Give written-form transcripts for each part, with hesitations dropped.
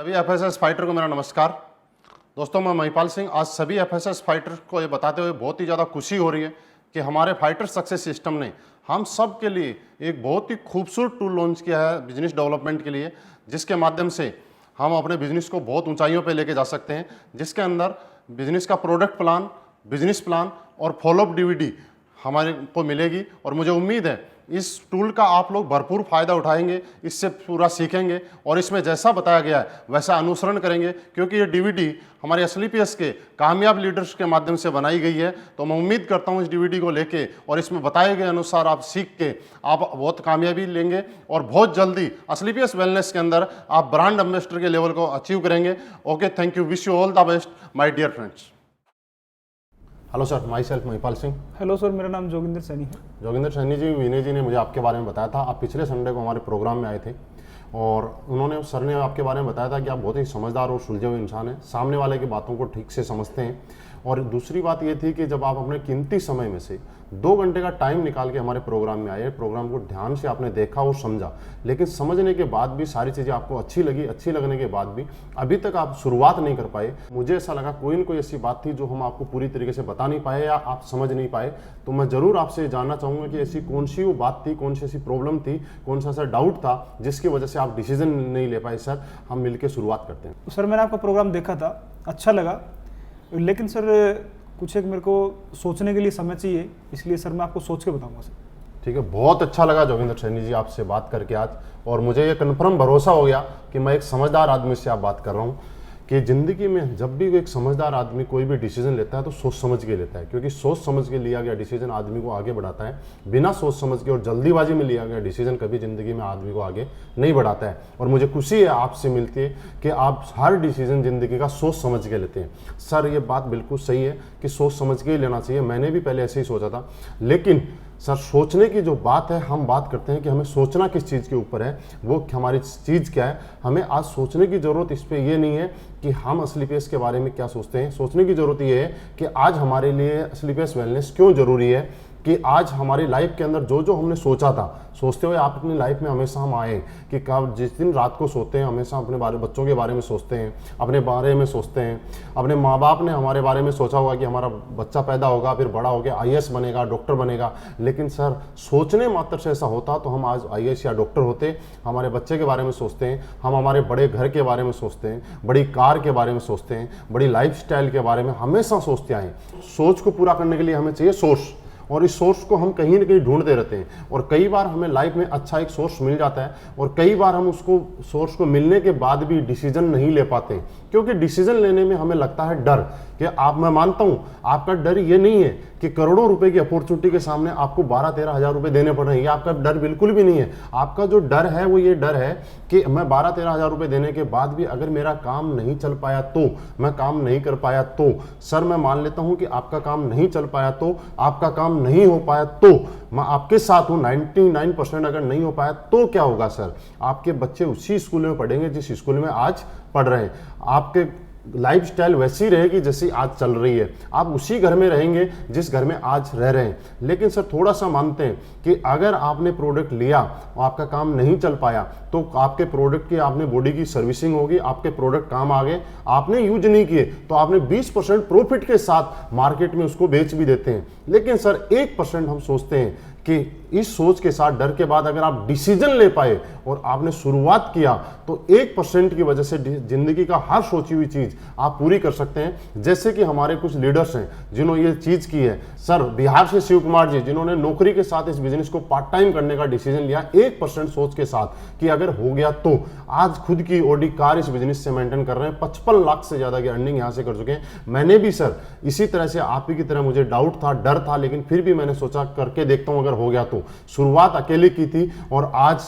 सभी FSS fighter को मेरा नमस्कार। दोस्तों, मैं महिपाल सिंह। आज सभी एफएसएस फाइटर को ये बताते हुए बहुत ही ज़्यादा खुशी हो रही है कि हमारे फाइटर सक्सेस सिस्टम ने हम सब के लिए एक बहुत ही खूबसूरत टूल लॉन्च किया है बिजनेस डेवलपमेंट के लिए, जिसके माध्यम से हम अपने बिजनेस को बहुत ऊंचाइयों पे लेके जा सकते हैं, जिसके अंदर बिजनेस का प्रोडक्ट प्लान, बिजनेस प्लान और फॉलोअप डीवीडी हमारे को मिलेगी। और मुझे उम्मीद है इस टूल का आप लोग भरपूर फ़ायदा उठाएंगे, इससे पूरा सीखेंगे और इसमें जैसा बताया गया है वैसा अनुसरण करेंगे, क्योंकि ये डीवीडी हमारे एसएलपीएस के कामयाब लीडर्स के माध्यम से बनाई गई है। तो मैं उम्मीद करता हूँ इस डीवीडी को लेके और इसमें बताए गए अनुसार आप सीख के आप बहुत कामयाबी लेंगे और बहुत जल्दी एसएलपीएस वेलनेस के अंदर आप ब्रांड एम्बेसडर के लेवल को अचीव करेंगे। Okay, thank you, wish you all the best my dear friends. Hello sir, myself Mahipal Singh. Hello sir, मेरा नाम जोगिंदर सैनी है। जोगिंदर सैनी जी, विनय जी ने मुझे आपके बारे में बताया था। आप पिछले संडे को हमारे प्रोग्राम में आए थे और सर ने आपके बारे में बताया था कि आप बहुत ही समझदार और सुलझे हुए इंसान हैं, सामने वाले की बातों को ठीक से समझते हैं। और दूसरी बात ये थी कि जब आप अपने कीमती समय में से 2 घंटे का टाइम निकाल के हमारे प्रोग्राम में आए, प्रोग्राम को ध्यान से आपने देखा और समझा, लेकिन समझने के बाद भी सारी चीज़ें आपको अच्छी लगी। अच्छी लगने के बाद भी अभी तक आप शुरुआत नहीं कर पाए। मुझे ऐसा लगा कोई न कोई ऐसी बात थी जो हम आपको पूरी तरीके से बता नहीं पाए या आप समझ नहीं पाए। तो मैं ज़रूर आपसे जानना चाहूँगा कि ऐसी कौन सी वो बात थी, कौन सी ऐसी प्रॉब्लम थी, कौन सा ऐसा डाउट था जिसकी वजह से आप डिसीजन नहीं ले पाए। सर, हम मिलकर शुरुआत करते हैं। सर, मैंने आपका प्रोग्राम देखा था, अच्छा लगा, लेकिन सर कुछ एक मेरे को सोचने के लिए समय चाहिए, इसलिए सर मैं आपको सोच के बताऊंगा सर। ठीक है, बहुत अच्छा लगा जोगिंदर सैनी जी आपसे बात करके आज, और मुझे ये कन्फर्म भरोसा हो गया कि मैं एक समझदार आदमी से आप बात कर रहा हूँ कि ज़िंदगी में जब भी एक समझदार आदमी कोई भी डिसीजन लेता है तो सोच समझ के लेता है, क्योंकि सोच समझ के लिया गया डिसीजन आदमी को आगे बढ़ाता है। बिना सोच समझ के और जल्दीबाजी में लिया गया डिसीजन कभी ज़िंदगी में आदमी को आगे नहीं बढ़ाता है। और मुझे खुशी है आपसे मिलती है कि आप हर डिसीजन ज़िंदगी का सोच समझ के लेते हैं। सर, ये बात बिल्कुल सही है कि सोच समझ के ही लेना चाहिए। मैंने भी पहले ऐसे ही सोचा था, लेकिन सर सोचने की जो बात है, हम बात करते हैं कि हमें सोचना किस चीज़ के ऊपर है, वो हमारी चीज़ क्या है। हमें आज सोचने की ज़रूरत इस पर ये नहीं है कि हम एसएलपीएस के बारे में क्या सोचते हैं। सोचने की ज़रूरत ये है कि आज हमारे लिए एसएलपीएस वेलनेस क्यों ज़रूरी है, कि आज हमारी लाइफ के अंदर जो जो हमने सोचा था, सोचते हुए आप अपनी लाइफ में हमेशा हम आए कि कब जिस दिन रात को सोते हैं हमेशा अपने बच्चों के बारे में सोचते हैं, अपने बारे में सोचते हैं। अपने माँ बाप ने हमारे बारे में सोचा होगा कि हमारा बच्चा पैदा होगा, फिर बड़ा होकर आईएएस बनेगा, डॉक्टर बनेगा। लेकिन सर, सोचने मात्र से ऐसा होता तो हम आज आईएएस या डॉक्टर होते। हमारे बच्चे के बारे में सोचते हैं, हम हमारे बड़े घर के बारे में सोचते हैं, बड़ी कार के बारे में सोचते हैं, बड़ी लाइफस्टाइल के बारे में हमेशा सोचते आए। सोच को पूरा करने के लिए हमें चाहिए सोर्स, और इस सोर्स को हम कहीं ना कहीं ढूंढते रहते हैं। और कई बार हमें लाइफ में अच्छा एक सोर्स मिल जाता है और कई बार हम उसको सोर्स को मिलने के बाद भी डिसीजन नहीं ले पाते, क्योंकि डिसीजन लेने में हमें लगता है डर। कि मैं मानता हूं आपका डर ये नहीं है कि करोड़ों रुपए की अपॉर्चुनिटी के सामने आपको 12-13 हज़ार रुपए देने पड़ रहे हैं, ये आपका डर बिल्कुल भी नहीं है। आपका जो डर है वो ये डर है कि मैं 12-13 हज़ार रुपए देने के बाद भी अगर मेरा काम नहीं चल पाया तो, मैं काम नहीं कर पाया तो। सर, मैं मान लेता हूं कि आपका काम नहीं चल पाया तो, आपका काम नहीं हो पाया तो, मैं आपके साथ हूं। 99% अगर नहीं हो पाया तो क्या होगा सर? आपके बच्चे उसी स्कूल में पढ़ेंगे जिस स्कूल में आज पढ़ रहे हैं, आपके लाइफस्टाइल वैसी रहेगी जैसी आज चल रही है, आप उसी घर में रहेंगे जिस घर में आज रह रहे हैं। लेकिन सर, थोड़ा सा मानते हैं कि अगर आपने प्रोडक्ट लिया और आपका काम नहीं चल पाया तो आपके प्रोडक्ट की आपने बॉडी की सर्विसिंग होगी, आपके प्रोडक्ट काम आ गए, आपने यूज नहीं किए तो आपने 20% प्रॉफिट के साथ मार्केट में उसको बेच भी देते हैं। लेकिन सर 1% हम सोचते हैं कि इस सोच के साथ, डर के बाद अगर आप डिसीजन ले पाए और आपने शुरुआत किया तो 1% की वजह से जिंदगी का हर सोची हुई चीज आप पूरी कर सकते हैं। जैसे कि हमारे कुछ लीडर्स हैं जिन्होंने ये चीज की है। सर, बिहार से शिव कुमार जी, जिन्होंने नौकरी के साथ इस बिजनेस को पार्ट टाइम करने का डिसीजन लिया 1% सोच के साथ कि अगर हो गया तो, आज खुद की ऑडी कार इस बिजनेस से मेंटेन कर रहे हैं, 55 लाख से ज्यादा की अर्निंग यहां से कर चुके हैं। मैंने भी सर इसी तरह से आप ही की तरह मुझे डाउट था, डर था, लेकिन फिर भी मैंने सोचा करके देखता हूं अगर हो गया तो। शुरुआत अकेले की थी और आज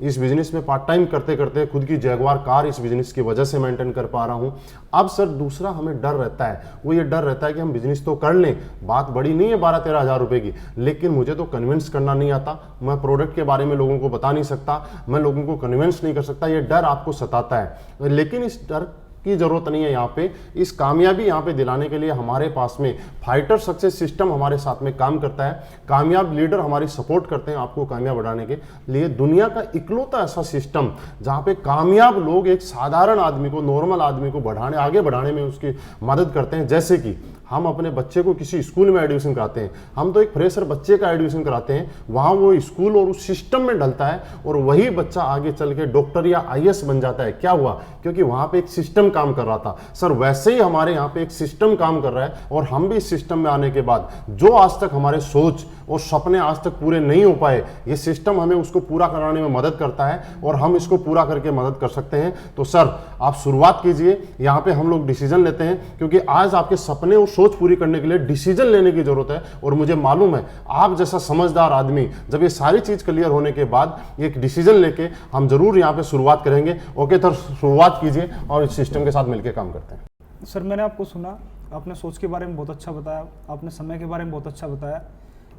इस बिजनेस में पार्ट टाइम करते करते खुद की जैगवार कार इस बिजनेस की वजह से मेंटेन कर पा रहा हूं। अब सर दूसरा हमें डर रहता है, वो ये डर रहता है कि हम बिजनेस तो कर लें, बात बड़ी नहीं है 12-13 हज़ार रुपए की, लेकिन मुझे तो कन्विंस करना नहीं आता, मैं प्रोडक्ट के बारे में लोगों को बता नहीं सकता, मैं लोगों को कन्विंस नहीं कर सकता। ये डर आपको सताता है, लेकिन इस डर की जरूरत नहीं है। यहाँ पे इस कामयाबी यहाँ पे दिलाने के लिए हमारे पास में फाइटर सक्सेस सिस्टम हमारे साथ में काम करता है। कामयाब लीडर हमारी सपोर्ट करते हैं आपको कामयाब बनाने के लिए। दुनिया का इकलौता ऐसा सिस्टम जहाँ पे कामयाब लोग एक साधारण आदमी को, नॉर्मल आदमी को आगे बढ़ाने में उसकी मदद करते हैं। जैसे कि हम अपने बच्चे को किसी स्कूल में एडमिशन कराते हैं, हम तो एक फ्रेशर बच्चे का एडमिशन कराते हैं, वहाँ वो स्कूल और उस सिस्टम में ढलता है और वही बच्चा आगे चल के डॉक्टर या आईएएस बन जाता है। क्या हुआ? क्योंकि वहाँ पे एक सिस्टम काम कर रहा था। सर वैसे ही हमारे यहाँ पे एक सिस्टम काम कर रहा है और हम भी इस सिस्टम में आने के बाद जो आज तक हमारे सोच और सपने आज तक पूरे नहीं हो पाए, ये सिस्टम हमें उसको पूरा कराने में मदद करता है और हम इसको पूरा करके मदद कर सकते हैं। तो सर आप शुरुआत कीजिए। यहाँ पे हम लोग डिसीजन लेते हैं क्योंकि आज आपके सपने और सोच पूरी करने के लिए डिसीजन लेने की जरूरत है। और मुझे मालूम है आप जैसा समझदार आदमी जब ये सारी चीज क्लियर होने के बाद एक डिसीजन लेके हम जरूर यहाँ पे शुरुआत करेंगे। ओके सर, शुरुआत कीजिए और इस सिस्टम के साथ मिलकर काम करते हैं। सर मैंने आपको सुना, आपने सोच के बारे में बहुत अच्छा बताया, आपने समय के बारे में बहुत अच्छा बताया,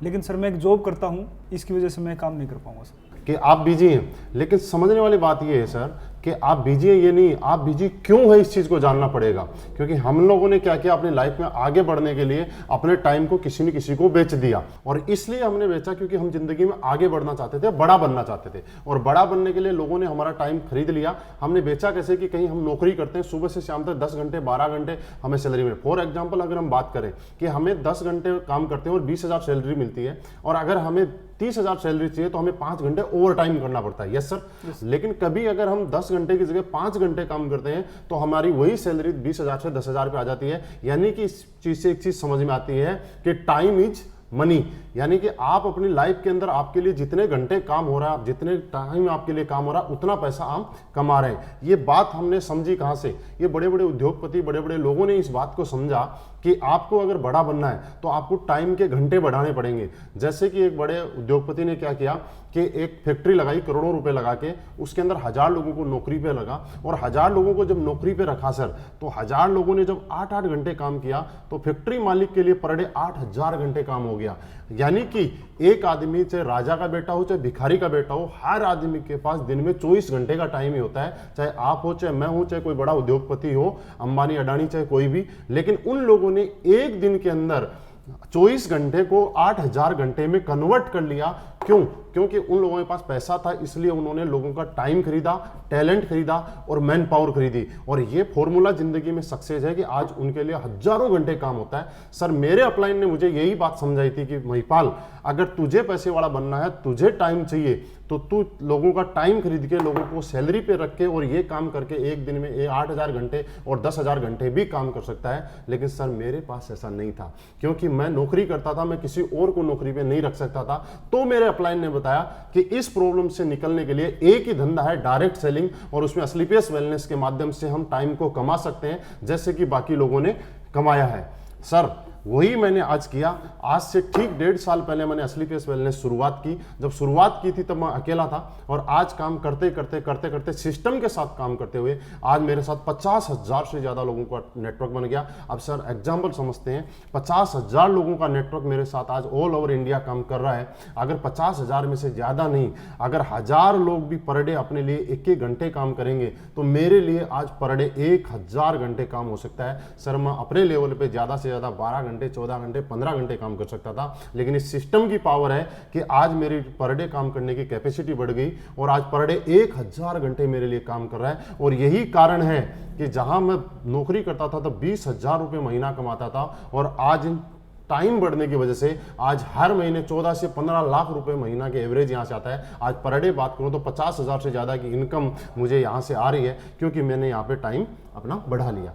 लेकिन सर मैं एक जॉब करता हूँ, इसकी वजह से मैं काम नहीं कर पाऊंगा सर। कि आप बिजी हैं, लेकिन समझने वाली बात ये है सर कि आप बिजी हैं ये नहीं, आप बिजी क्यों है इस चीज़ को जानना पड़ेगा। क्योंकि हम लोगों ने क्या किया, अपनी लाइफ में आगे बढ़ने के लिए अपने टाइम को किसी न किसी को बेच दिया। और इसलिए हमने बेचा क्योंकि हम जिंदगी में आगे बढ़ना चाहते थे, बड़ा बनना चाहते थे। और बड़ा बनने के लिए लोगों ने हमारा टाइम खरीद लिया। हमने बेचा कैसे कि कहीं हम नौकरी करते हैं, सुबह से शाम तक 10 घंटे 12 घंटे हमें सैलरी मिले। फॉर एग्जाम्पल अगर हम बात करें कि हमें 10 घंटे काम करते हैं और 20,000 सैलरी मिलती है, और अगर हमें 30,000 सैलरी चाहिए तो हमें 5 घंटे ओवर टाइम करना पड़ता है। Yes sir. लेकिन कभी अगर हम 10 घंटे की जगह 5 घंटे काम करते हैं तो हमारी वही सैलरी 20,000 से 10,000 पे आ जाती है। यानी कि इस चीज से एक चीज समझ में आती है कि टाइम इज मनी। यानी कि आप अपनी लाइफ के अंदर आपके लिए जितने घंटे काम हो रहा है, जितने टाइम आपके लिए काम हो रहा है, उतना पैसा आप कमा रहे हैं। ये बात हमने समझी कहां से? ये बड़े बड़े उद्योगपति, बड़े बड़े लोगों ने इस बात को समझा कि आपको अगर बड़ा बनना है तो आपको टाइम के घंटे बढ़ाने पड़ेंगे। जैसे कि एक बड़े उद्योगपति ने क्या किया कि एक फैक्ट्री लगाई करोड़ों रुपए लगा के, उसके अंदर 1000 लोगों को नौकरी पे लगा, और 1000 लोगों को जब नौकरी पे रखा सर, तो 1000 लोगों ने जब 8-8 घंटे काम किया तो फैक्ट्री मालिक के लिए पर डे 8000 घंटे काम हो गया। यानी कि एक आदमी, चाहे राजा का बेटा हो चाहे भिखारी का बेटा हो, हर आदमी के पास दिन में 24 घंटे का टाइम ही होता है। चाहे आप हो, चाहे मैं हूं, चाहे कोई बड़ा उद्योगपति हो, अंबानी अडानी, चाहे कोई भी। लेकिन उन लोगों ने एक दिन के अंदर 24 घंटे को 8000 घंटे में कन्वर्ट कर लिया। क्यों? क्योंकि उन लोगों के पास पैसा था, इसलिए उन्होंने लोगों का टाइम खरीदा, टैलेंट खरीदा और मैन पावर खरीदी। और ये फॉर्मूला जिंदगी में सक्सेस है कि आज उनके लिए हजारों घंटे काम होता है। सर मेरे अपलाइन ने मुझे यही बात समझाई थी कि महिपाल, अगर तुझे पैसे वाला बनना है, तुझे टाइम चाहिए, तो तू लोगों का टाइम खरीद के, लोगों को सैलरी पे रख के और ये काम करके एक दिन में 8000 घंटे और 10,000 घंटे भी काम कर सकता है। लेकिन सर मेरे पास ऐसा नहीं था, क्योंकि मैं नौकरी करता था, मैं किसी और को नौकरी पे नहीं रख सकता था। तो मेरे अपलाइन ने बताया कि इस प्रॉब्लम से निकलने के लिए एक ही धंधा है, डायरेक्ट सेलिंग, और उसमें असलीपियस वेलनेस के माध्यम से हम टाइम को कमा सकते हैं जैसे कि बाकी लोगों ने कमाया है। सर वही मैंने आज किया। आज से ठीक 1.5 साल पहले मैंने असलीपियस वेलनेस शुरुआत की। जब शुरुआत की थी तब मैं अकेला था, और आज काम करते करते सिस्टम के साथ काम करते हुए आज मेरे साथ 50,000 से ज़्यादा लोगों का नेटवर्क बन गया। अब सर एग्जाम्पल समझते हैं, 50,000 लोगों का नेटवर्क मेरे साथ आज ऑल ओवर इंडिया काम कर रहा है। अगर 50,000 में से ज़्यादा नहीं, अगर 1000 लोग भी पर डे अपने लिए 1-1 घंटे काम करेंगे तो मेरे लिए आज पर डे 1000 घंटे काम हो सकता है। सर मैं अपने लेवल पर ज़्यादा से ज़्यादा 12 घंटे, 14 घंटे, 15 घंटे काम कर सकता था। लेकिन इस सिस्टम की पावर है कि आज मेरी पर डे काम करने की कैपेसिटी बढ़ गई और आज पर डे 1000 घंटे मेरे लिए काम कर रहा है। और यही कारण है कि जहां मैं नौकरी करता था तो 20,000 रुपये महीना कमाता था, और आज इन टाइम बढ़ने की वजह से आज हर महीने 14 से 15 लाख रुपए महीना के एवरेज यहाँ से आता है। आज पर डे बात करूँ तो 50,000 से ज़्यादा की इनकम मुझे यहाँ से आ रही है, क्योंकि मैंने यहाँ पे टाइम अपना बढ़ा लिया।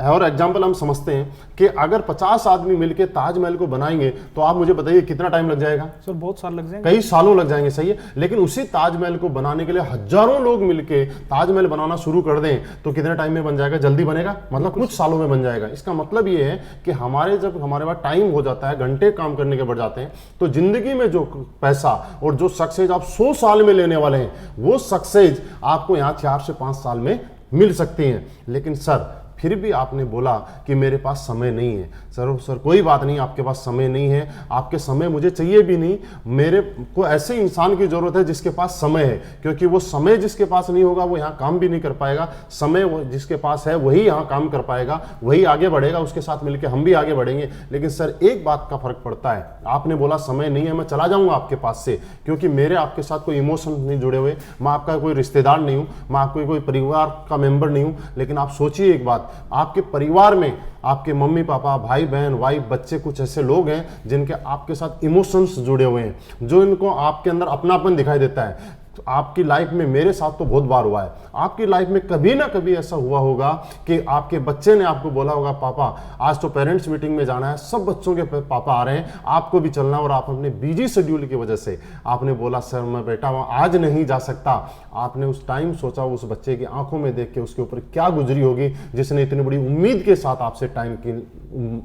और एग्जाम्पल हम समझते हैं कि अगर 50 आदमी मिलकर ताजमहल को बनाएंगे तो आप मुझे बताइए कितना टाइम लग जाएगा? सर बहुत साल लग जाएंगे, कई सालों लग जाएंगे, सही है। लेकिन उसी ताजमहल को बनाने के लिए हजारों लोग मिलके ताजमहल बनाना शुरू कर दें तो कितने टाइम में बन जाएगा? जल्दी बनेगा, मतलब कुछ सालों में बन जाएगा। इसका मतलब ये है कि जब हमारे पास टाइम हो जाता है, घंटे काम करने के बढ़ जाते हैं, तो जिंदगी में जो पैसा और जो सक्सेस आप 100 साल में लेने वाले हैं, वो सक्सेस आपको यहाँ 4 से 5 साल में मिल सकती है। लेकिन सर फिर भी आपने बोला कि मेरे पास समय नहीं है। सर कोई बात नहीं, आपके पास समय नहीं है, आपके समय मुझे चाहिए भी नहीं। मेरे को ऐसे इंसान की जरूरत है जिसके पास समय है, क्योंकि वो समय जिसके पास नहीं होगा वो यहाँ काम भी नहीं कर पाएगा। समय जिसके पास है वही यहाँ काम कर पाएगा, वही आगे बढ़ेगा, उसके साथ मिलकर हम भी आगे बढ़ेंगे। लेकिन सर एक बात का फर्क पड़ता है, आपने बोला समय नहीं है, मैं चला जाऊंगा आपके पास से, क्योंकि मेरे आपके साथ कोई इमोशन नहीं जुड़े हुए, मैं आपका कोई रिश्तेदार नहीं हूं, मैं आपको कोई परिवार का मेंबर नहीं हूं। लेकिन आप सोचिए एक बात, आपके परिवार में आपके मम्मी पापा, भाई बहन, वाइफ, बच्चे, कुछ ऐसे लोग हैं जिनके आपके साथ इमोशंस जुड़े हुए हैं, जो इनको आपके अंदर अपनापन दिखाई देता है। तो आपकी लाइफ में, मेरे साथ तो बहुत बार हुआ है, आपकी लाइफ में कभी ना कभी ऐसा हुआ होगा कि आपके बच्चे ने आपको बोला होगा, पापा आज तो पेरेंट्स मीटिंग में जाना है, सब बच्चों के पापा आ रहे हैं, आपको भी चलना है। और आप अपने बिजी शेड्यूल की वजह से आपने बोला, सर मैं बेटा वहाँ आज नहीं जा सकता। आपने उस टाइम सोचा उस बच्चे की आंखों में देख के उसके ऊपर क्या गुजरी होगी, जिसने इतनी बड़ी उम्मीद के साथ आपसे टाइम की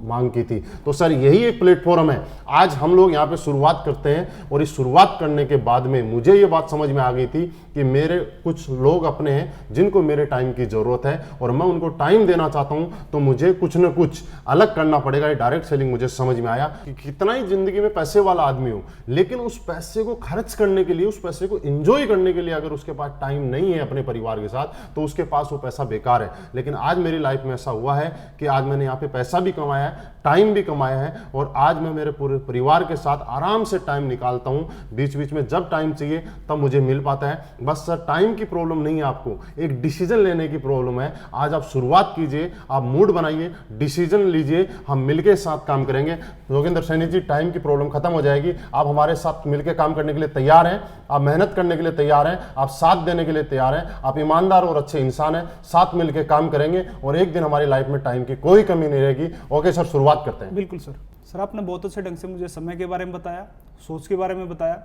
मांग की थी। तो सर यही एक प्लेटफॉर्म है, आज हम लोग यहाँ पे शुरुआत करते हैं। और इस शुरुआत करने के बाद में मुझे ये बात समझ में आ गई थी कि मेरे कुछ लोग अपने हैं जिनको मेरे टाइम की जरूरत है, और मैं उनको टाइम देना चाहता हूं, तो मुझे कुछ न कुछ अलग करना पड़ेगा। ये डायरेक्ट सेलिंग मुझे समझ में आया कि कितना ही जिंदगी में पैसे वाला आदमी हो, लेकिन उस पैसे को खर्च करने के लिए, उस पैसे को एंजॉय करने के लिए अगर उसके पास टाइम नहीं है अपने परिवार के साथ, तो उसके पास वो पैसा बेकार है। लेकिन आज मेरी लाइफ में ऐसा हुआ है कि आज मैंने यहाँ पे पैसा भी कमाया है, टाइम भी कमाया है, और आज मैं मेरे पूरे परिवार के साथ आराम से टाइम निकालता हूं। बीच बीच में जब टाइम चाहिए तब मुझे मिल पाता है। बस सर टाइम की प्रॉब्लम नहीं है, आपको एक डिसीजन लेने की प्रॉब्लम है। आज आप शुरुआत कीजिए, आप मूड बनाइए, डिसीजन लीजिए, हम मिलके साथ काम करेंगे। जोगिंदर सैनी जी, टाइम की प्रॉब्लम खत्म हो जाएगी। आप हमारे साथ मिलकर काम करने के लिए तैयार हैं, आप मेहनत करने के लिए तैयार हैं, आप साथ देने के लिए तैयार हैं, आप ईमानदार और अच्छे इंसान हैं, साथ मिलकर काम करेंगे और एक दिन हमारी लाइफ में टाइम की कोई कमी नहीं रहेगी। ओके सर, शुरुआत करते हैं। बिल्कुल सर। सर आपने बहुत अच्छे ढंग से मुझे समय के बारे में बताया, सोच के बारे में बताया।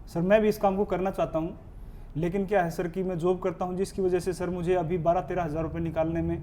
सर मैं भी इस काम को करना चाहता हूँ, लेकिन क्या है सर कि मैं जॉब करता हूँ, जिसकी वजह से सर मुझे अभी 12-13 हज़ार रुपये निकालने में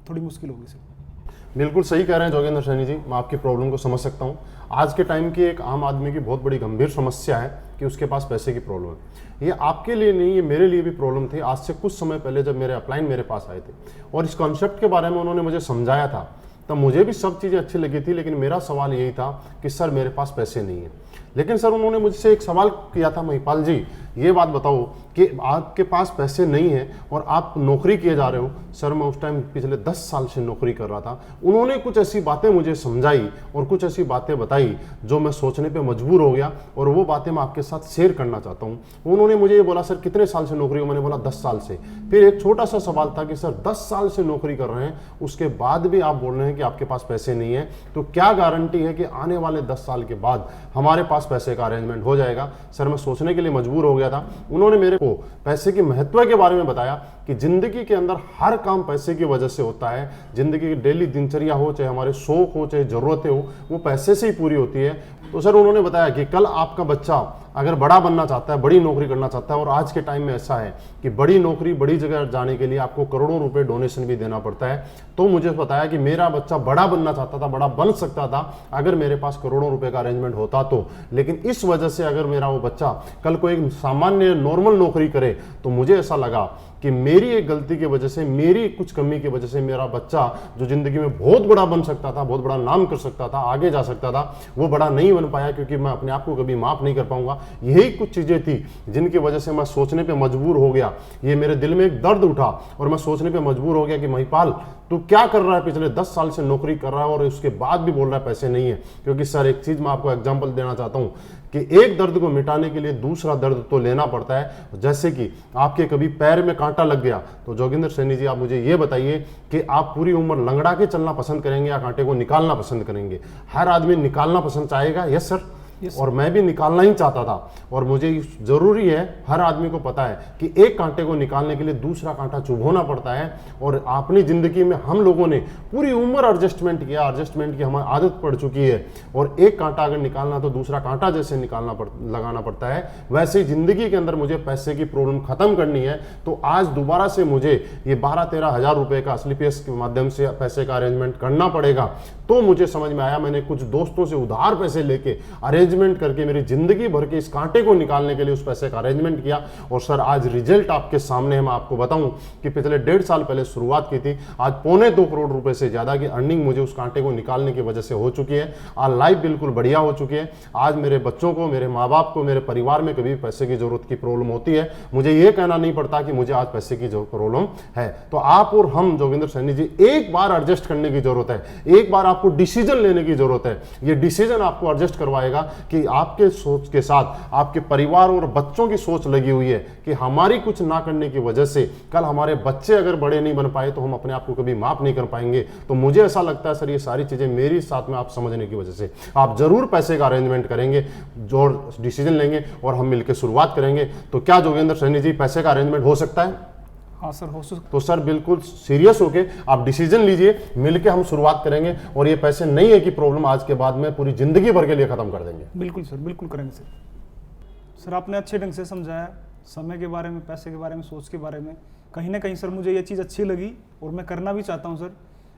थोड़ी मुश्किल होगी सर। बिल्कुल सही कह रहे हैं जोगेंद्र सैनी जी, मैं आपकी प्रॉब्लम को समझ सकता हूँ। आज के टाइम की एक आम आदमी की बहुत बड़ी गंभीर समस्या है कि उसके पास पैसे की प्रॉब्लम है। ये आपके लिए नहीं, ये मेरे लिए भी प्रॉब्लम थी। आज से कुछ समय पहले जब मेरे अपलाइन मेरे पास आए थे और इस कॉन्सेप्ट के बारे में उन्होंने मुझे समझाया था, तब मुझे भी सब चीज़ें अच्छी लगी थी, लेकिन मेरा सवाल यही था कि सर मेरे पास पैसे नहीं है। लेकिन सर उन्होंने मुझसे एक सवाल किया था, महिपाल जी ये बात बताओ कि आपके पास पैसे नहीं है और आप नौकरी किए जा रहे हो। सर मैं उस टाइम पिछले 10 साल से नौकरी कर रहा था। उन्होंने कुछ ऐसी बातें मुझे समझाई और कुछ ऐसी बातें बताई जो मैं सोचने पे मजबूर हो गया, और वो बातें मैं आपके साथ शेयर करना चाहता हूँ। उन्होंने मुझे ये बोला, सर कितने साल से नौकरी हो? मैंने बोला 10 साल से। फिर एक छोटा सा सवाल था कि सर 10 साल से नौकरी कर रहे हैं, उसके बाद भी आप बोल रहे हैं कि आपके पास पैसे नहीं है, तो क्या गारंटी है कि आने वाले 10 साल के बाद हमारे पास पैसे का अरेंजमेंट हो जाएगा? सर मैं सोचने के लिए मजबूर हो गया था। उन्होंने मेरे को पैसे के महत्व के बारे में बताया कि जिंदगी के अंदर हर काम पैसे की वजह से होता है। जिंदगी की डेली दिनचर्या हो, चाहे हमारे शौक हो, चाहे जरूरतें हो, वो पैसे से ही पूरी होती है। तो सर उन्होंने बताया कि कल आपका बच्चा अगर बड़ा बनना चाहता है, बड़ी नौकरी करना चाहता है, और आज के टाइम में ऐसा है कि बड़ी नौकरी, बड़ी जगह जाने के लिए आपको करोड़ों रुपए डोनेशन भी देना पड़ता है। तो मुझे बताया कि मेरा बच्चा बड़ा बनना चाहता था, बड़ा बन सकता था अगर मेरे पास करोड़ों रुपए का अरेंजमेंट होता तो। लेकिन इस वजह से अगर मेरा वो बच्चा कल को एक सामान्य नॉर्मल नौकरी करे, तो मुझे ऐसा लगा कि मेरी एक गलती की वजह से, मेरी कुछ कमी की वजह से मेरा बच्चा जो जिंदगी में बहुत बड़ा बन सकता था, बहुत बड़ा नाम कर सकता था, आगे जा सकता था, वो बड़ा नहीं बन पाया, क्योंकि मैं अपने आप को कभी माफ नहीं कर पाऊंगा। यही कुछ चीजें थी जिनकी वजह से मैं सोचने पे मजबूर हो गया। ये मेरे दिल में एक दर्द उठा और मैं सोचने पे मजबूर हो गया कि महिपाल तू क्या कर रहा है? पिछले 10 साल से नौकरी कर रहा है और उसके बाद भी बोल रहा है पैसे नहीं है। क्योंकि सर एक चीज मैं आपको एग्जांपल देना चाहता हूं कि एक दर्द को मिटाने के लिए दूसरा दर्द तो लेना पड़ता है। जैसे कि आपके कभी पैर में कांटा लग गया, तो जोगिंदर सैनी जी आप मुझे ये बताइए कि आप पूरी उम्र लंगड़ा के चलना पसंद करेंगे या कांटे को निकालना पसंद करेंगे? हर आदमी निकालना पसंद चाहेगा। यस सर, और मैं भी निकालना ही चाहता था। और मुझे जरूरी है, हर आदमी को पता है कि एक कांटे को निकालने के लिए दूसरा कांटा चुभोना पड़ता है। और अपनी जिंदगी में हम लोगों ने पूरी उम्र एडजस्टमेंट किया, एडजस्टमेंट की हमें आदत पड़ चुकी है। और एक कांटा अगर निकालना तो दूसरा कांटा जैसे लगाना पड़ता है, वैसे ही जिंदगी के अंदर मुझे पैसे की प्रॉब्लम खत्म करनी है। तो आज दोबारा से मुझे ये 12-13 हज़ार रुपए का स्लीपियस के माध्यम से पैसे का अरेंजमेंट करना पड़ेगा, तो मुझे समझ में आया, मैंने कुछ दोस्तों से उधार पैसे लेके अरेंजमेंट करके मेरी जिंदगी भर के इस कांटे को निकालने के लिए उस पैसे का अरेंजमेंट किया। और सर आज रिजल्ट आपके सामने है। मैं आपको बताऊं कि पिछले 1.5 साल पहले शुरुआत की थी, आज 2.25 करोड़ रुपए से ज्यादा की अर्निंग मुझे उस कांटे को निकालने की वजह से हो चुकी है। आज लाइफ बिल्कुल बढ़िया हो चुकी है। आज मेरे बच्चों को, मेरे माँ बाप को, मेरे परिवार में कभी पैसे की जरूरत की प्रॉब्लम होती है, मुझे ये कहना नहीं पड़ता कि मुझे आज पैसे की जो प्रॉब्लम है। तो आप और हम जोगिंदर सैनी जी, एक बार एडजस्ट करने की जरूरत है, एक बार आपको डिसीजन लेने की जरूरत है। ये डिसीजन आपको एडजस्ट करवाएगा कि आपके सोच के साथ आपके परिवार और बच्चों की सोच लगी हुई है कि हमारी कुछ ना करने की वजह से कल हमारे बच्चे अगर बड़े नहीं बन पाए तो हम अपने आप को कभी माफ नहीं कर पाएंगे। तो मुझे ऐसा लगता है सर, ये सारी चीजें मेरी साथ में आप समझने की वजह से आप जरूर पैसे का अरेंजमेंट करेंगे, जो डिसीजन लेंगे और हम मिलकर शुरुआत करेंगे। तो क्या जोगिंदर सैनी जी पैसे का अरेंजमेंट हो सकता है? हाँ सर, हो सकता। तो सर बिल्कुल सीरियस होके आप डिसीजन लीजिए, मिलके हम शुरुआत करेंगे। और ये पैसे नहीं है कि प्रॉब्लम आज के बाद में पूरी जिंदगी भर के लिए खत्म कर देंगे। बिल्कुल सर, बिल्कुल करेंगे सर। सर आपने अच्छे ढंग से समझाया, समय के बारे में, पैसे के बारे में, सोच के बारे में। कहीं ना कहीं सर मुझे ये चीज़ अच्छी लगी और मैं करना भी चाहता हूँ सर,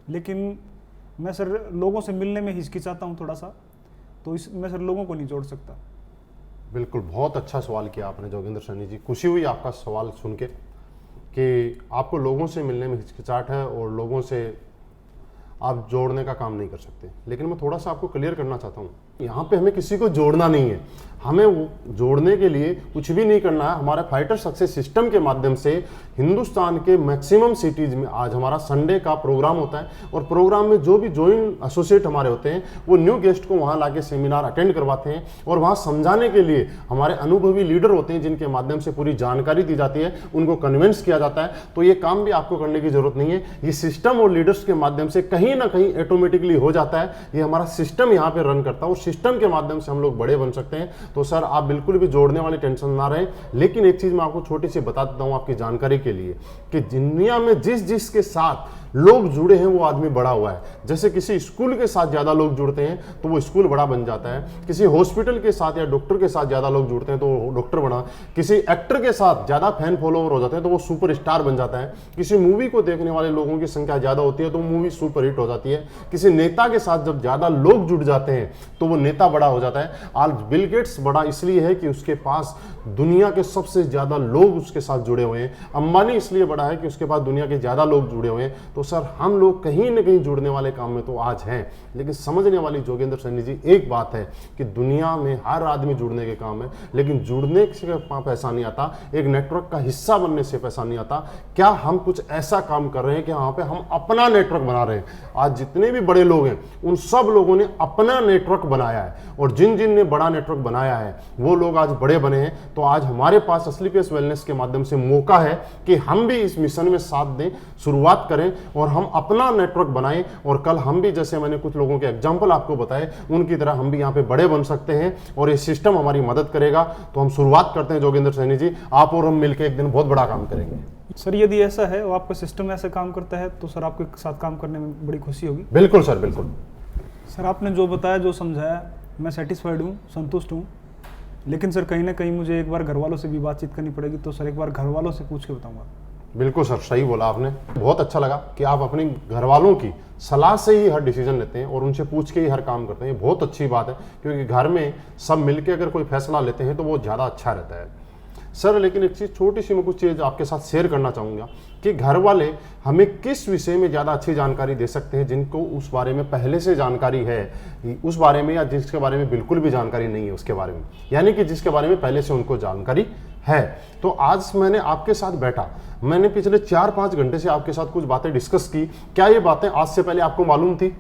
लेकिन मैं सर लोगों से मिलने में हिचकिचाता हूँ थोड़ा सा, तो इस मैं सर लोगों को नहीं जोड़ सकता। बिल्कुल, बहुत अच्छा सवाल किया आपने जोगिंदर सैनी जी। खुशी हुई आपका सवाल सुन के कि आपको लोगों से मिलने में हिचकिचाहट है और लोगों से आप जोड़ने का काम नहीं कर सकते। लेकिन मैं थोड़ा सा आपको क्लियर करना चाहता हूँ, यहाँ पे हमें किसी को जोड़ना नहीं है, हमें वो जोड़ने के लिए कुछ भी नहीं करना है। हमारे फाइटर सक्सेस सिस्टम के माध्यम से हिंदुस्तान के मैक्सिमम सिटीज में आज हमारा संडे का प्रोग्राम होता है और प्रोग्राम में जो भी ज्वाइंट एसोसिएट हमारे होते हैं वो न्यू गेस्ट को वहाँ लाके सेमिनार अटेंड करवाते हैं और वहाँ समझाने के लिए हमारे अनुभवी लीडर होते हैं जिनके माध्यम से पूरी जानकारी दी जाती है, उनको कन्विंस किया जाता है। तो ये काम भी आपको करने की जरूरत नहीं है, ये सिस्टम और लीडर्स के माध्यम से कहीं ना कहीं ऑटोमेटिकली हो जाता है। ये हमारा सिस्टम यहाँ पे रन करता है और सिस्टम के माध्यम से हम लोग बड़े बन सकते हैं। तो सर आप बिल्कुल भी जोड़ने वाली टेंशन ना रहे। लेकिन एक चीज मैं आपको छोटी सी बता देता हूँ आपकी जानकारी के लिए कि दुनिया में जिस के साथ लोग जुड़े हैं वो आदमी बड़ा हुआ है। जैसे किसी स्कूल के साथ ज्यादा लोग जुड़ते हैं तो वो स्कूल बड़ा बन जाता है, किसी हॉस्पिटल के साथ या डॉक्टर के साथ ज्यादा लोग जुड़ते हैं तो वो डॉक्टर बना, किसी एक्टर के साथ ज्यादा फैन फॉलोवर हो जाते हैं तो वो सुपर स्टार बन जाता है, किसी मूवी को देखने वाले लोगों की संख्या ज्यादा होती है तो मूवी सुपर हिट हो जाती है, किसी नेता के साथ जब ज्यादा लोग जुड़ जाते हैं तो वो नेता बड़ा हो जाता है। आज बिल गेट्स बड़ा इसलिए है कि उसके पास दुनिया के सबसे ज्यादा लोग उसके साथ जुड़े हुए हैं। अंबानी इसलिए बड़ा है कि उसके पास दुनिया के ज्यादा लोग जुड़े हुए हैं। तो सर हम लोग कहीं ना कहीं जुड़ने वाले काम में तो आज हैं, लेकिन समझने वाली जोगिंदर सैनी जी एक बात है कि दुनिया में हर आदमी जुड़ने के काम है, लेकिन जुड़ने से पैसा नहीं आता, एक नेटवर्क का हिस्सा बनने से पैसा नहीं आता। क्या हम कुछ ऐसा काम कर रहे हैं कि वहां पे हम अपना नेटवर्क बना रहे हैं? आज जितने भी बड़े लोग हैं उन सब लोगों ने अपना नेटवर्क बनाया है और जिन जिन ने बड़ा नेटवर्क बनाया है वो लोग आज बड़े बने हैं। तो आज हमारे पास असली पेस वेलनेस के माध्यम से मौका है कि हम भी इस मिशन में साथ दें, शुरुआत करें और हम अपना नेटवर्क बनाएं और कल हम भी, जैसे मैंने कुछ लोगों के एग्जांपल आपको बताए, उनकी तरह हम भी यहाँ पे बड़े बन सकते हैं और ये सिस्टम हमारी मदद करेगा। तो हम शुरुआत करते हैं जोगिंदर सैनी जी, आप और हम मिलकर एक दिन बहुत बड़ा काम करेंगे। सर यदि ऐसा है और आपका सिस्टम ऐसे काम करता है तो सर आपके साथ काम करने में बड़ी खुशी होगी। बिल्कुल सर, बिल्कुल सर। आपने जो बताया, जो समझाया, मैं सेटिस्फाइड हूँ, संतुष्ट हूँ। लेकिन सर कहीं ना कहीं मुझे एक बार घर वालों से भी बातचीत करनी पड़ेगी, तो सर एक बार घर वालों से पूछ के बताऊंगा। बिल्कुल सर, सही बोला आपने। बहुत अच्छा लगा कि आप अपने घर वालों की सलाह से ही हर डिसीजन लेते हैं और उनसे पूछ के ही हर काम करते हैं। ये बहुत अच्छी बात है क्योंकि घर में सब मिलके अगर कोई फैसला लेते हैं तो वो ज़्यादा अच्छा रहता है सर। लेकिन एक चीज़, छोटी सी मैं कुछ चीज़ आपके साथ शेयर करना चाहूँगा कि घर वाले हमें किस विषय में ज़्यादा अच्छी जानकारी दे सकते हैं जिनको उस बारे में पहले से जानकारी है उस बारे में, या जिसके बारे में बिल्कुल भी जानकारी नहीं है उसके बारे में, यानी कि जिसके बारे में पहले से उनको जानकारी है। तो आज मैंने आपके साथ बैठा, मैंने पिछले 4-5 घंटे से आपके साथ कुछ बातें डिस्कस की। क्या ये बातें आज से पहले आपको मालूम थी?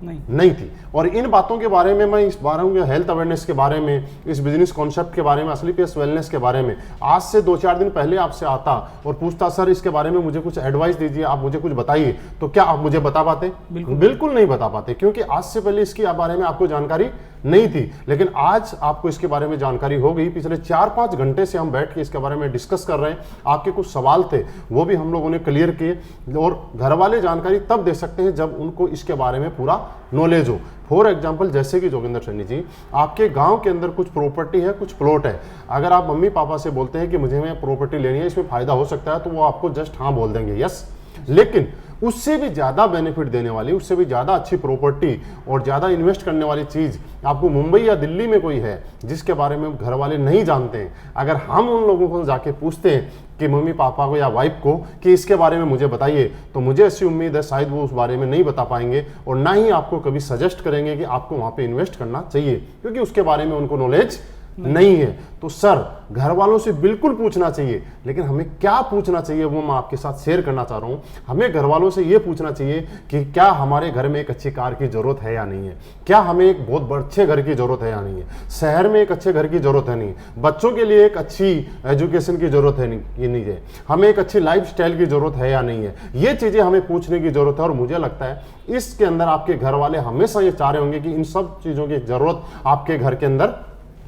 नहीं थी। और इन बातों के बारे में मैं इस बारे में, हेल्थ अवेयरनेस के बारे में, इस बिजनेस कॉन्सेप्ट के बारे में, असली पेस वेलनेस के बारे में आज से 2-4 दिन पहले आपसे आता और पूछता सर इसके बारे में मुझे कुछ एडवाइस दीजिए, आप मुझे कुछ बताइए, तो क्या आप मुझे बता पाते? बिल्कुल नहीं बता पाते, क्योंकि आज से पहले इसके बारे में आपको जानकारी नहीं थी। लेकिन आज आपको इसके बारे में जानकारी हो गई। पिछले 4-5 घंटे से हम बैठ के इसके बारे में डिस्कस कर रहे हैं। आपके कुछ सवाल थे वो भी हम लोगों ने क्लियर किए। और घर वाले जानकारी तब दे सकते हैं जब उनको इसके बारे में पूरा नॉलेज हो। फॉर एग्जाम्पल, जैसे कि जोगिंदर सैनी जी, आपके गांव के अंदर कुछ प्रॉपर्टी है, कुछ प्लॉट है। अगर आप मम्मी पापा से बोलते हैं कि मुझे मैं प्रॉपर्टी लेनी है, इसमें फायदा हो सकता है, तो वो आपको जस्ट हाँ बोल देंगे, यस। लेकिन उससे भी ज़्यादा बेनिफिट देने वाली, उससे भी ज़्यादा अच्छी प्रॉपर्टी और ज़्यादा इन्वेस्ट करने वाली चीज़ आपको मुंबई या दिल्ली में कोई है जिसके बारे में घर वाले नहीं जानते हैं, अगर हम उन लोगों को जाके पूछते हैं कि मम्मी पापा को या वाइफ को कि इसके बारे में मुझे बताइए, तो मुझे ऐसी उम्मीद है शायद वो उस बारे में नहीं बता पाएंगे और ना ही आपको कभी सजेस्ट करेंगे कि आपको वहाँ पे इन्वेस्ट करना चाहिए, क्योंकि उसके बारे में उनको नॉलेज नहीं है। तो सर, घर वालों से बिल्कुल पूछना चाहिए, लेकिन हमें क्या पूछना चाहिए वो मैं आपके साथ शेयर करना चाह रहा हूँ। हमें घर वालों से ये पूछना चाहिए कि क्या हमारे घर में एक अच्छी कार की जरूरत है या नहीं है, क्या हमें एक बहुत अच्छे घर की जरूरत है या नहीं है, शहर में एक अच्छे घर की जरूरत है नहीं, बच्चों के लिए एक अच्छी एजुकेशन की जरूरत है नहीं है, हमें एक अच्छी लाइफ स्टाइल की जरूरत है या नहीं है। ये चीजें हमें पूछने की जरूरत है और मुझे लगता है इसके अंदर आपके घर वाले हमेशा ये चाह रहे होंगे कि इन सब चीजों की जरूरत आपके घर के अंदर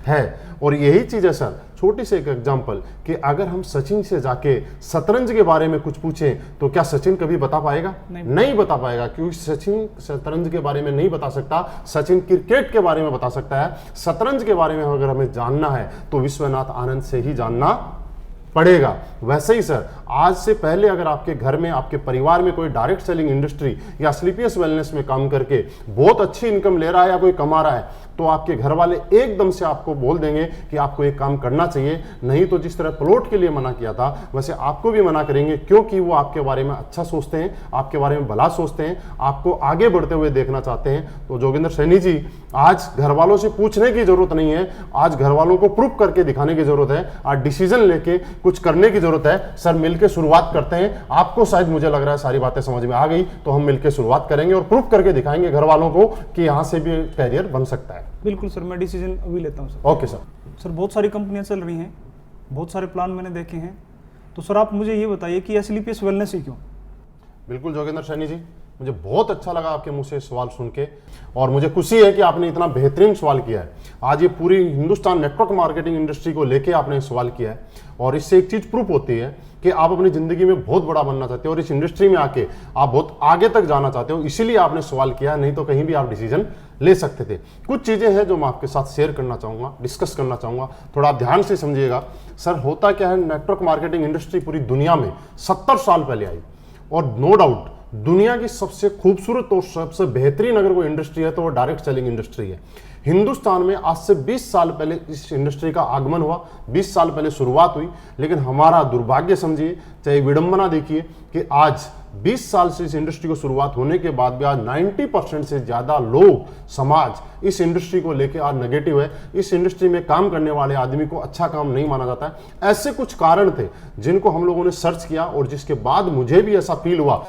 है। और यही चीज है सर, छोटी सी एक एग्जांपल कि अगर हम सचिन से जाके शतरंज के बारे में कुछ पूछें तो क्या सचिन कभी बता पाएगा? नहीं बता पाएगा, क्योंकि सचिन शतरंज के बारे में नहीं बता सकता, सचिन क्रिकेट के बारे में बता सकता है। शतरंज के बारे में अगर हमें जानना है तो विश्वनाथ आनंद से ही जानना पड़ेगा। वैसे ही सर, आज से पहले अगर आपके घर में, आपके परिवार में कोई डायरेक्ट सेलिंग इंडस्ट्री या स्लीपियस वेलनेस में काम करके बहुत अच्छी इनकम ले रहा है या कोई कमा रहा है, तो आपके घर वाले एकदम से आपको बोल देंगे कि आपको एक काम करना चाहिए। नहीं तो जिस तरह प्लॉट के लिए मना किया था वैसे आपको भी मना करेंगे, क्योंकि वो आपके बारे में अच्छा सोचते हैं, आपके बारे में भला सोचते हैं, आपको आगे बढ़ते हुए देखना चाहते हैं। तो जोगिंदर सैनी जी, आज घर वालों से पूछने की जरूरत नहीं है, आज घर वालों को प्रूफ करके दिखाने की जरूरत है, आज डिसीजन लेके कुछ करने की जरूरत है। सर, मिलकर शुरुआत करते हैं। आपको शायद मुझे लग रहा है सारी बातें समझ में आ गई, तो हम मिलकर शुरुआत करेंगे और प्रूफ करके दिखाएंगे घर वालों को कि यहाँ से भी कैरियर बन सकता है। बिल्कुल सर, मैं डिसीजन अभी लेता हूँ सर। Okay sir. सर, बहुत सारी कंपनियां चल रही हैं, बहुत सारे प्लान मैंने देखे हैं, तो सर आप मुझे ये बताइए कि स्लीपियस वेलनेस ही क्यों? बिल्कुल जोगिंदर सैनी जी, मुझे बहुत अच्छा लगा आपके मुंह से सवाल सुन के, और मुझे खुशी है कि आपने इतना बेहतरीन सवाल किया है। आज ये पूरी हिंदुस्तान नेटवर्क मार्केटिंग इंडस्ट्री को लेके आपने सवाल किया है, और इससे एक चीज़ प्रूफ होती है कि आप अपनी ज़िंदगी में बहुत बड़ा बनना चाहते हो और इस इंडस्ट्री में आके आप बहुत आगे तक जाना चाहते हो, इसीलिए आपने सवाल किया, नहीं तो कहीं भी आप डिसीजन ले सकते थे। कुछ चीज़ें हैं जो मैं आपके साथ शेयर करना चाहूँगा, डिस्कस करना चाहूँगा, थोड़ा आप ध्यान से समझिएगा। सर, होता क्या है, नेटवर्क मार्केटिंग इंडस्ट्री पूरी दुनिया में 70 साल पहले आई, और नो डाउट दुनिया की सबसे खूबसूरत और सबसे बेहतरीन अगर कोई इंडस्ट्री है तो वो डायरेक्ट सेलिंग इंडस्ट्री है। हिंदुस्तान में आज से 20 साल पहले इस इंडस्ट्री का आगमन हुआ, 20 साल पहले शुरुआत हुई, लेकिन हमारा दुर्भाग्य समझिए, चाहे विडंबना देखिए कि आज 20 साल से इस इंडस्ट्री को शुरुआत होने के बाद भी आज 90% से ज़्यादा लोग, समाज इस इंडस्ट्री को लेकर आज नेगेटिव है। इस इंडस्ट्री में काम करने वाले आदमी को अच्छा काम नहीं माना जाता है। ऐसे कुछ कारण थे जिनको हम लोगों ने सर्च किया और जिसके बाद मुझे भी ऐसा फील हुआ